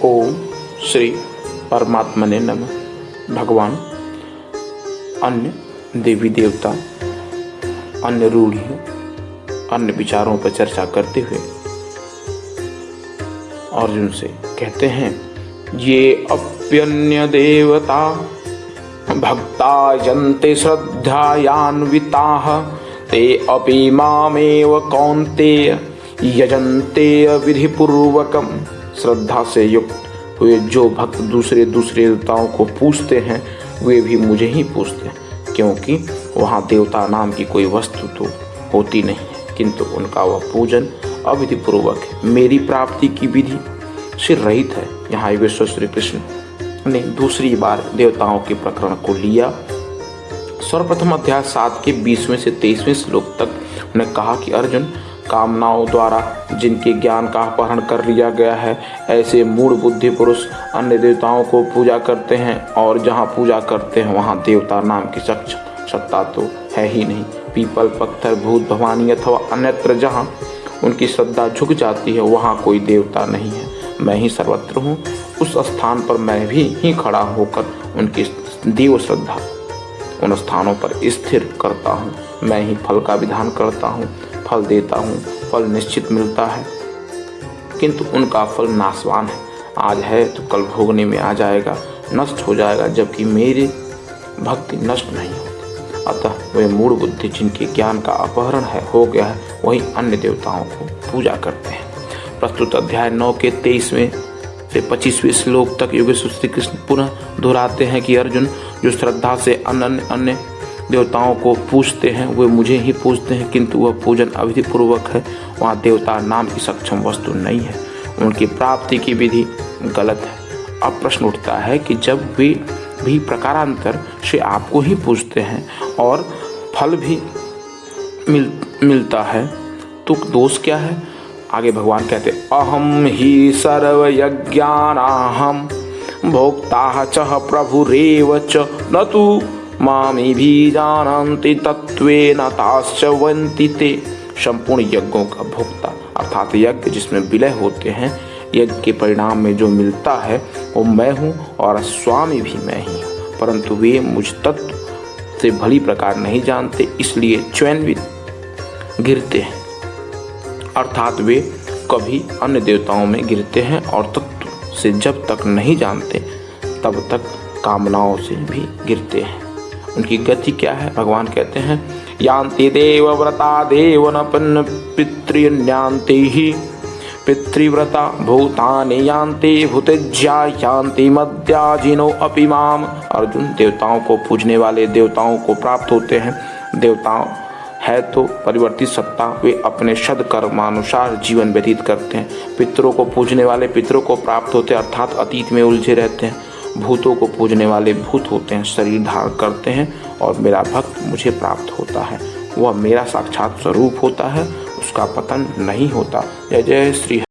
ओम श्री परमात्मने नमः। भगवान अन्य देवी देवता, अन्य रूढ़ियों, अन्य विचारों पर चर्चा करते हुए अर्जुन से कहते हैं, ये अप्यन्य देवता भक्ता यन्ते श्रद्धायान्विताः ते अपि मामेव कौन्तेय यजन्ते विधिपूर्वकम्। श्रद्धा से युक्त हुए जो भक्त दूसरे देवताओं को पूजते हैं वे भी मुझे ही पूजते हैं, क्योंकि वहाँ देवता नाम की कोई वस्तु तो होती नहीं है, किंतु उनका वह पूजन अविधि पूर्वक है, मेरी प्राप्ति की विधि से रहित है। यहाँ विश्व श्री कृष्ण ने दूसरी बार देवताओं के प्रकरण को लिया। सर्वप्रथम अध्याय 7 के 20वें से 23वें श्लोक तक उन्हें कहा कि अर्जुन, कामनाओं द्वारा जिनके ज्ञान का अपहरण कर लिया गया है, ऐसे मूढ़ बुद्धि पुरुष अन्य देवताओं को पूजा करते हैं, और जहाँ पूजा करते हैं वहाँ देवता नाम की सत्ता तो है ही नहीं। पीपल, पत्थर, भूत, भवानी अथवा अन्यत्र जहाँ उनकी श्रद्धा झुक जाती है वहाँ कोई देवता नहीं है। मैं ही सर्वत्र हूँ, उस स्थान पर मैं भी ही खड़ा होकर उनकी देव श्रद्धा उन स्थानों पर स्थिर करता हूँ। मैं ही फल का विधान करता हूँ, फल देता हूँ, फल निश्चित मिलता है, किंतु उनका फल नाशवान है। आज है तो कल भोगने में आ जाएगा, नष्ट हो जाएगा, जबकि मेरी भक्ति नष्ट नहीं होती। अतः वे मूढ़ बुद्धि जिनके ज्ञान का अपहरण हो गया है, वही अन्य देवताओं को पूजा करते हैं। प्रस्तुत अध्याय 9 के 23वें से 25वें श्लोक तक योगेश्वर श्री कृष्ण पुनः दोहराते हैं कि अर्जुन, जो श्रद्धा से अन्य देवताओं को पूजते हैं वे मुझे ही पूजते हैं, किंतु वह पूजन अविधि पूर्वक है, वहाँ देवता नाम की सक्षम वस्तु नहीं है, उनकी प्राप्ति की विधि गलत है। अब प्रश्न उठता है कि जब वे भी प्रकारांतर से आपको ही पूजते हैं और फल भी मिलता है तो दोष क्या है? आगे भगवान कहते, अहम ही सर्वयज्ञानाहम भोक्ता च प्रभुरेव च न तु मामी भी जानन्ति तत्वेन ताश्च वन्ति ते। संपूर्ण यज्ञों का भोक्ता अर्थात यज्ञ जिसमें विलय होते हैं, यज्ञ के परिणाम में जो मिलता है वो मैं हूँ और स्वामी भी मैं ही हूँ, परंतु वे मुझ तत्व से भली प्रकार नहीं जानते, इसलिए चैनवित गिरते हैं। अर्थात वे कभी अन्य देवताओं में गिरते हैं और तत्व से जब तक नहीं जानते तब तक कामनाओं से भी गिरते हैं। उनकी गति क्या है? भगवान कहते हैं, यान्ति देवव्रता देवनपन्न पितृन्यान्ति ही पितृव्रता भूतानि यान्ति भूतेज्या यान्ति मद्याजिनो अपि माम। अर्जुन, देवताओं को पूजने वाले देवताओं को प्राप्त होते हैं। देवताओं है तो परिवर्तित सत्ता, वे अपने सदकर्मानुसार जीवन व्यतीत करते हैं। पितरों को पूजने वाले पितरों को प्राप्त होते हैं, अर्थात अतीत में उलझे रहते हैं। भूतों को पूजने वाले भूत होते हैं, शरीर धारण करते हैं, और मेरा भक्त मुझे प्राप्त होता है, वह मेरा साक्षात स्वरूप होता है, उसका पतन नहीं होता। जय जय श्री